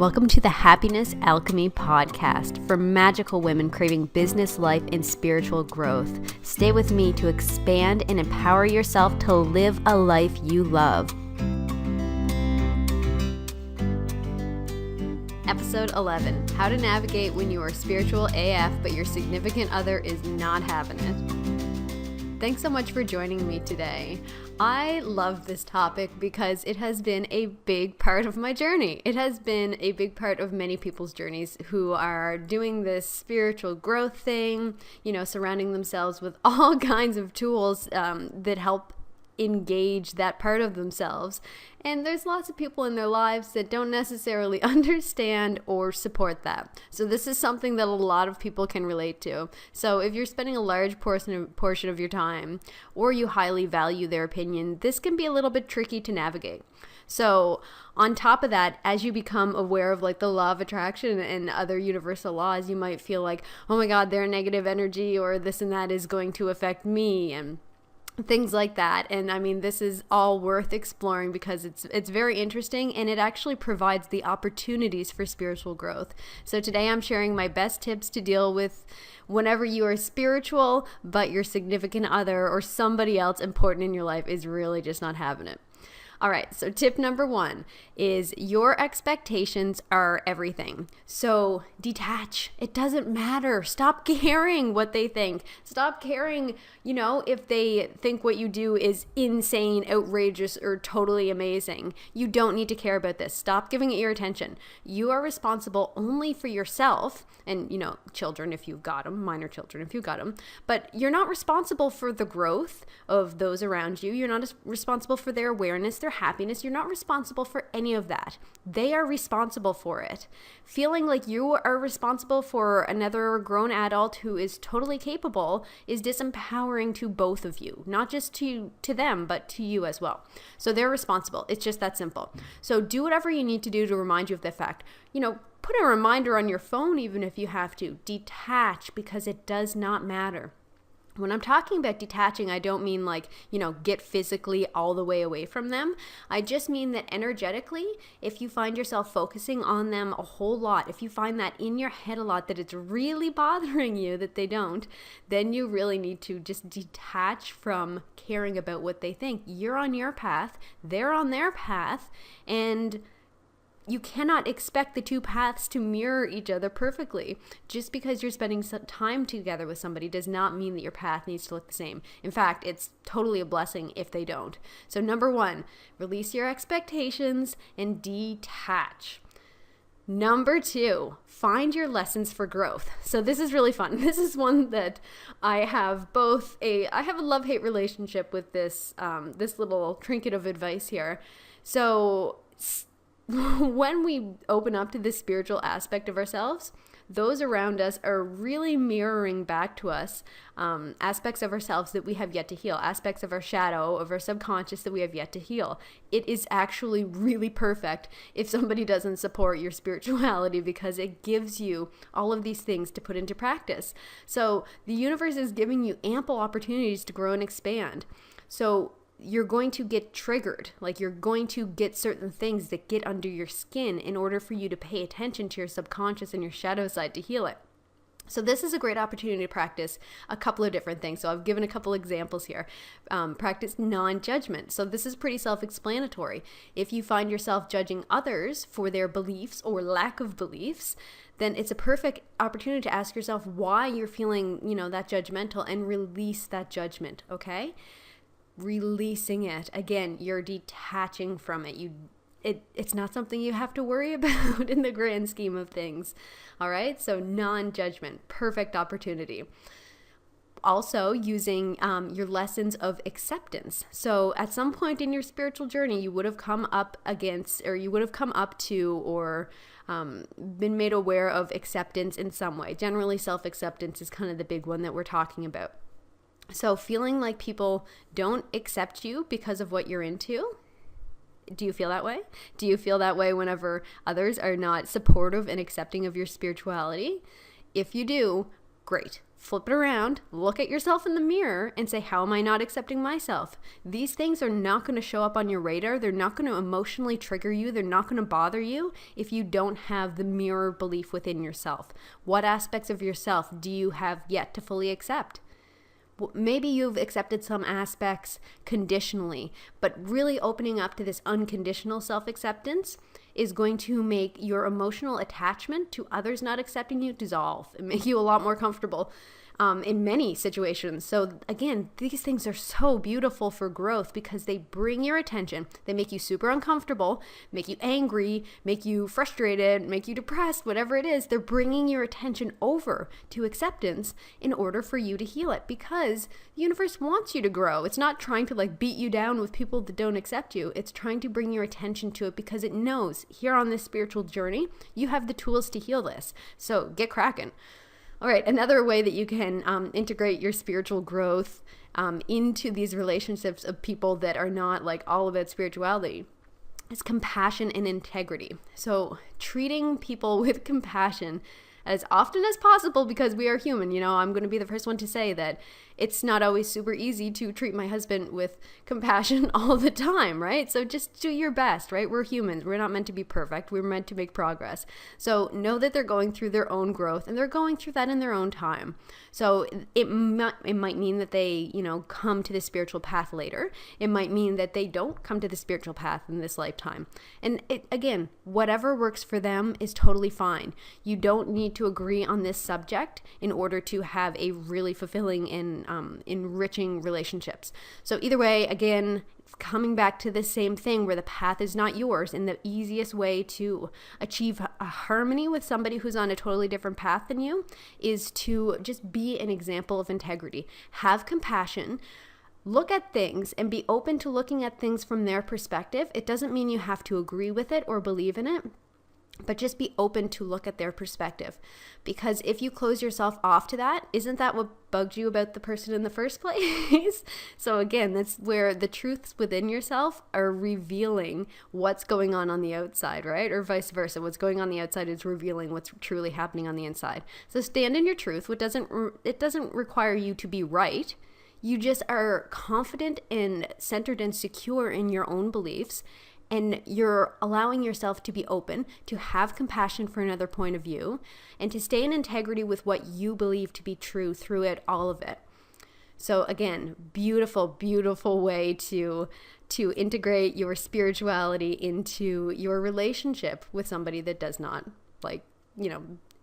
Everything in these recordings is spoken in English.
Welcome to the Happiness Alchemy podcast for magical women craving business, life, and spiritual growth. Stay with me to expand and empower yourself to live a life you love. Episode 11, How to Navigate When You Are Spiritual AF but Your Significant Other is Not Having It. Thanks so much for joining me today. I love this topic because it has been a big part of my journey. It has been a big part of many people's journeys who are doing this spiritual growth thing, surrounding themselves with all kinds of tools that help engage that part of themselves. And there's lots of people in their lives that don't necessarily understand or support that. So this is something that a lot of people can relate to. So if you're spending a large portion of your time, or you highly value their opinion, this can be a little bit tricky to navigate. So on top of that, as you become aware of the law of attraction and other universal laws, you might feel like, oh my God, their negative energy or this and that is going to affect me, and things like that. And I mean, this is all worth exploring because it's very interesting, and it actually provides the opportunities for spiritual growth. So today I'm sharing my best tips to deal with whenever you are spiritual, but your significant other or somebody else important in your life is really just not having it. All right, so tip number 1 is your expectations are everything. So detach. It doesn't matter. Stop caring what they think. Stop caring, if they think what you do is insane, outrageous, or totally amazing. You don't need to care about this. Stop giving it your attention. You are responsible only for yourself and, children if you've got them, minor children if you've got them. But you're not responsible for the growth of those around you. You're not responsible for their awareness, their happiness. You're not responsible for any of that. They are responsible for it. Feeling like you are responsible for another grown adult who is totally capable is disempowering to both of you, not just to them, but to you as well. So they're responsible. It's just that simple. So do whatever you need to do to remind you of the fact. Put a reminder on your phone even if you have to. Detach, because it does not matter. When I'm talking about detaching, I don't mean get physically all the way away from them. I just mean that energetically, if you find yourself focusing on them a whole lot, if you find that in your head a lot, that it's really bothering you that they don't, then you really need to just detach from caring about what they think. You're on your path, they're on their path, and you cannot expect the two paths to mirror each other perfectly. Just because you're spending some time together with somebody does not mean that your path needs to look the same. In fact, it's totally a blessing if they don't. So number 1, release your expectations and detach. Number 2, find your lessons for growth. So this is really fun. This is one that I have a love-hate relationship with this little trinket of advice here. So when we open up to this spiritual aspect of ourselves, those around us are really mirroring back to us aspects of ourselves that we have yet to heal, aspects of our shadow, of our subconscious that we have yet to heal. It is actually really perfect if somebody doesn't support your spirituality because it gives you all of these things to put into practice. So the universe is giving you ample opportunities to grow and expand. So you're going to get triggered, you're going to get certain things that get under your skin in order for you to pay attention to your subconscious and your shadow side to heal it. So this is a great opportunity to practice a couple of different things. So I've given a couple examples here. Practice non-judgment. So this is pretty self-explanatory. If you find yourself judging others for their beliefs or lack of beliefs, then it's a perfect opportunity to ask yourself why you're feeling, that judgmental, and release that judgment, okay? Releasing it. Again, you're detaching from it. It's not something you have to worry about in the grand scheme of things. All right? So non-judgment, perfect opportunity. Also using your lessons of acceptance. So at some point in your spiritual journey, you would have come up to or been made aware of acceptance in some way. Generally, self-acceptance is kind of the big one that we're talking about. So feeling like people don't accept you because of what you're into. Do you feel that way? Do you feel that way whenever others are not supportive and accepting of your spirituality? If you do, great. flip it around, look at yourself in the mirror and say, how am I not accepting myself? These things are not going to show up on your radar. They're not going to emotionally trigger you. They're not going to bother you if you don't have the mirror belief within yourself. What aspects of yourself do you have yet to fully accept? Maybe you've accepted some aspects conditionally, but really opening up to this unconditional self-acceptance is going to make your emotional attachment to others not accepting you dissolve and make you a lot more comfortable in many situations. So again, these things are so beautiful for growth because they bring your attention. They make you super uncomfortable, make you angry, make you frustrated, make you depressed, whatever it is. They're bringing your attention over to acceptance in order for you to heal it, because the universe wants you to grow. It's not trying to beat you down with people that don't accept you. It's trying to bring your attention to it because it knows here on this spiritual journey, you have the tools to heal this. So get cracking. All right, another way that you can integrate your spiritual growth into these relationships of people that are not all about spirituality is compassion and integrity. So treating people with compassion as often as possible, because we are human. I'm going to be the first one to say that it's not always super easy to treat my husband with compassion all the time, right? So just do your best, right? We're humans. We're not meant to be perfect. We're meant to make progress. So know that they're going through their own growth and they're going through that in their own time. So it might mean that they, come to the spiritual path later. It might mean that they don't come to the spiritual path in this lifetime. And again, whatever works for them is totally fine. You don't need to agree on this subject in order to have a really fulfilling and enriching relationships. So either way, again, coming back to the same thing where the path is not yours, and the easiest way to achieve a harmony with somebody who's on a totally different path than you is to just be an example of integrity. Have compassion. Look at things and be open to looking at things from their perspective. It doesn't mean you have to agree with it or believe in it, but just be open to look at their perspective. Because if you close yourself off to that, isn't that what bugged you about the person in the first place? So again, that's where the truths within yourself are revealing what's going on the outside, right? Or vice versa. What's going on the outside is revealing what's truly happening on the inside. So stand in your truth. It doesn't require you to be right. You just are confident and centered and secure in your own beliefs. And you're allowing yourself to be open, to have compassion for another point of view, and to stay in integrity with what you believe to be true through it, all of it. So again, beautiful, beautiful way to integrate your spirituality into your relationship with somebody that does not,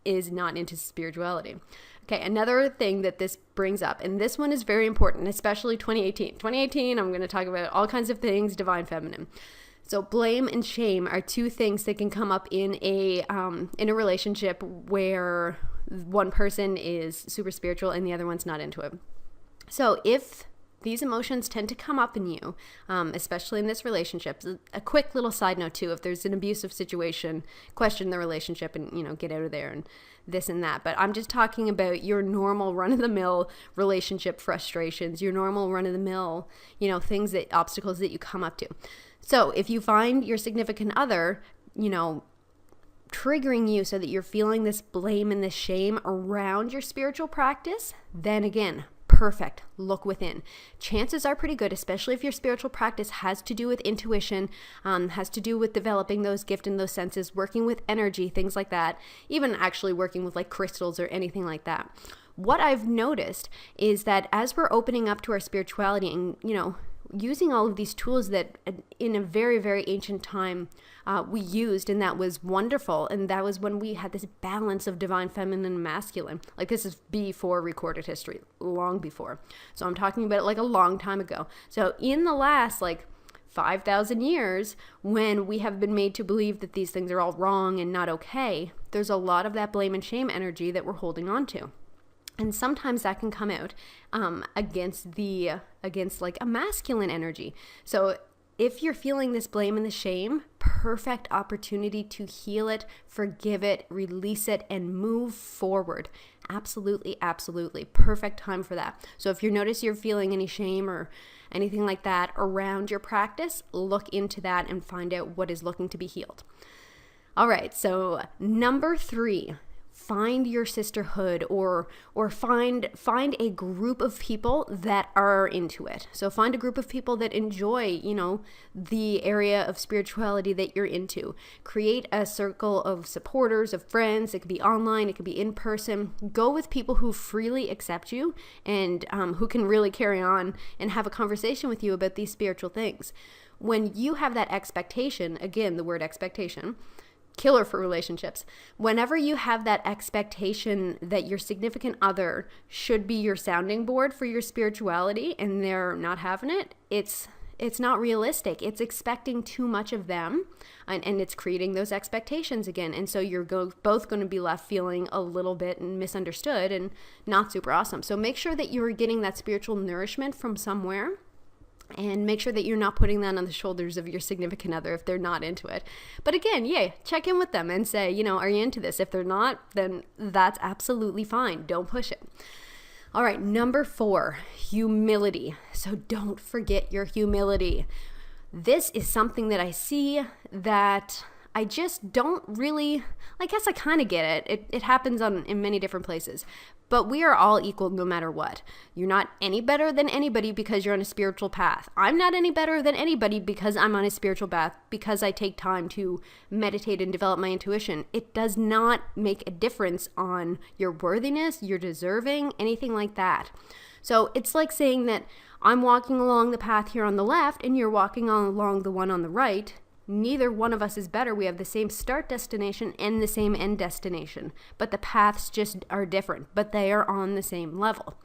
is not into spirituality. Okay, another thing that this brings up, and this one is very important, especially 2018. 2018, I'm going to talk about all kinds of things, divine feminine. So blame and shame are two things that can come up in a relationship where one person is super spiritual and the other one's not into it. So if these emotions tend to come up in you, especially in this relationship, a quick little side note too, if there's an abusive situation, question the relationship and, get out of there and this and that. But I'm just talking about your normal run-of-the-mill relationship frustrations, your normal run-of-the-mill, things obstacles that you come up to. So if you find your significant other, triggering you so that you're feeling this blame and this shame around your spiritual practice, then again, perfect. Look within. Chances are pretty good, especially if your spiritual practice has to do with intuition, has to do with developing those gifts and those senses, working with energy, things like that, even actually working with crystals or anything like that. What I've noticed is that as we're opening up to our spirituality and, using all of these tools that in a very, very ancient time we used, and that was wonderful. And that was when we had this balance of divine feminine and masculine. This is before recorded history, long before. So I'm talking about it a long time ago. So in the last 5,000 years, when we have been made to believe that these things are all wrong and not okay, there's a lot of that blame and shame energy that we're holding on to. And sometimes that can come out against a masculine energy. So if you're feeling this blame and the shame, perfect opportunity to heal it, forgive it, release it, and move forward. Absolutely, absolutely. Perfect time for that. So if you notice you're feeling any shame or anything like that around your practice, look into that and find out what is looking to be healed. All right, so number 3. find your sisterhood or find a group of people that are into it. So find a group of people that enjoy, the area of spirituality that you're into. Create a circle of supporters, of friends. It could be online, it could be in person. Go with people who freely accept you and who can really carry on and have a conversation with you about these spiritual things. When you have that expectation, again, the word expectation, killer for relationships. Whenever you have that expectation that your significant other should be your sounding board for your spirituality and they're not having it, it's not realistic. It's expecting too much of them, and it's creating those expectations again. And so you're both going to be left feeling a little bit misunderstood and not super awesome. So make sure that you're getting that spiritual nourishment from somewhere. And make sure that you're not putting that on the shoulders of your significant other if they're not into it. But again, check in with them and say, are you into this? If they're not, then that's absolutely fine. Don't push it. All right, number 4, humility. So don't forget your humility. This is something that I see that I just don't really, I guess I kind of get it. It happens in many different places. But we are all equal no matter what. You're not any better than anybody because you're on a spiritual path. I'm not any better than anybody because I'm on a spiritual path, because I take time to meditate and develop my intuition. It does not make a difference on your worthiness, your deserving, anything like that. So it's like saying that I'm walking along the path here on the left and you're walking along the one on the right. Neither one of us is better. We have the same start destination and the same end destination, but the paths just are different, but they are on the same level.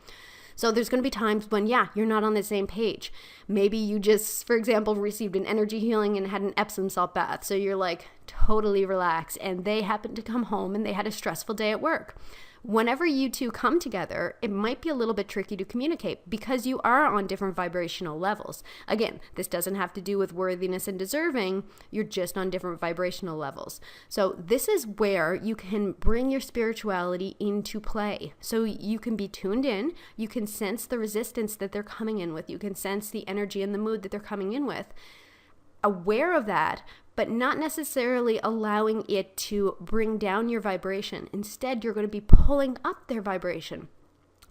So there's going to be times when, you're not on the same page. Maybe you just, for example, received an energy healing and had an Epsom salt bath. So you're like totally relaxed, and they happen to come home and they had a stressful day at work. Whenever you two come together, it might be a little bit tricky to communicate because you are on different vibrational levels. Again, this doesn't have to do with worthiness and deserving. You're just on different vibrational levels. So this is where you can bring your spirituality into play. So you can be tuned in. You can sense the resistance that they're coming in with. You can sense the energy and the mood that they're coming in with. Aware of that, but not necessarily allowing it to bring down your vibration. Instead, you're going to be pulling up their vibration.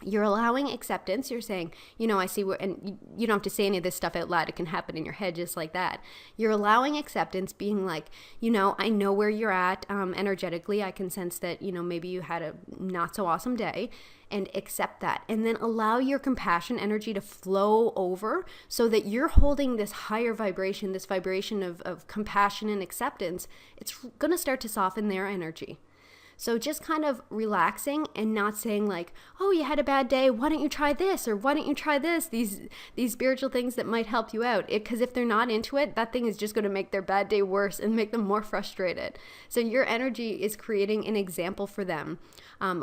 You're allowing acceptance. You're saying, I see where, and you don't have to say any of this stuff out loud. It can happen in your head just like that. You're allowing acceptance, being like, I know where you're at energetically. I can sense that, maybe you had a not so awesome day, and accept that. And then allow your compassion energy to flow over so that you're holding this higher vibration, this vibration of compassion and acceptance. It's going to start to soften their energy. So just kind of relaxing and not saying like, oh, you had a bad day, why don't you try this? Or why don't you try this? These spiritual things that might help you out. Because if they're not into it, that thing is just going to make their bad day worse and make them more frustrated. So your energy is creating an example for them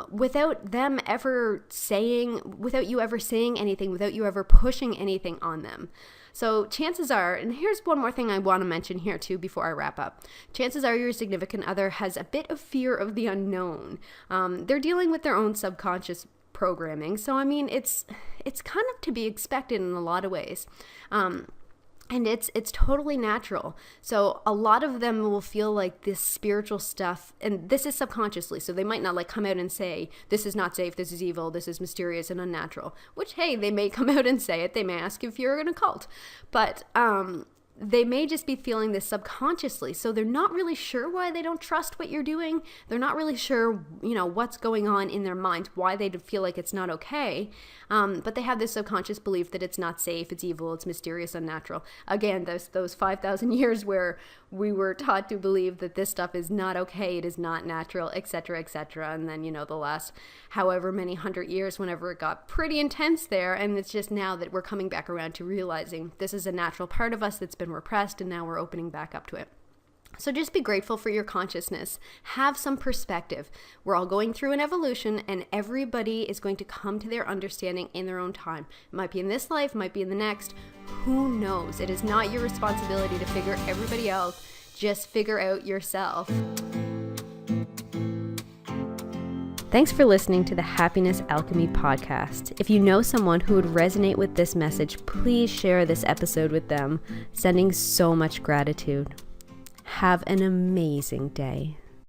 without you ever saying anything, without you ever pushing anything on them. So chances are, and here's one more thing I want to mention here too before I wrap up. Chances are your significant other has a bit of fear of the unknown. They're dealing with their own subconscious programming. So, I mean, it's kind of to be expected in a lot of ways. And it's totally natural. So a lot of them will feel like this spiritual stuff, and this is subconsciously, so they might not like come out and say, this is not safe, this is evil, this is mysterious and unnatural, which, hey, they may come out and say it. They may ask if you're in a cult. But they may just be feeling this subconsciously. So they're not really sure why they don't trust what you're doing. They're not really sure, what's going on in their mind, why they feel like it's not okay. But they have this subconscious belief that it's not safe, it's evil, it's mysterious, unnatural. Again, those 5,000 years where we were taught to believe that this stuff is not okay, it is not natural, etc., etc. And then, the last however many 100 years, whenever it got pretty intense there, and it's just now that we're coming back around to realizing this is a natural part of us that's been repressed, and now we're opening back up to it. So just be grateful for your consciousness. Have some perspective. We're all going through an evolution, and everybody is going to come to their understanding in their own time. It might be in this life, might be in the next. Who knows? It is not your responsibility to figure everybody out. Just figure out yourself. Thanks for listening to the Happiness Alchemy podcast. If you know someone who would resonate with this message, please share this episode with them. Sending so much gratitude. Have an amazing day.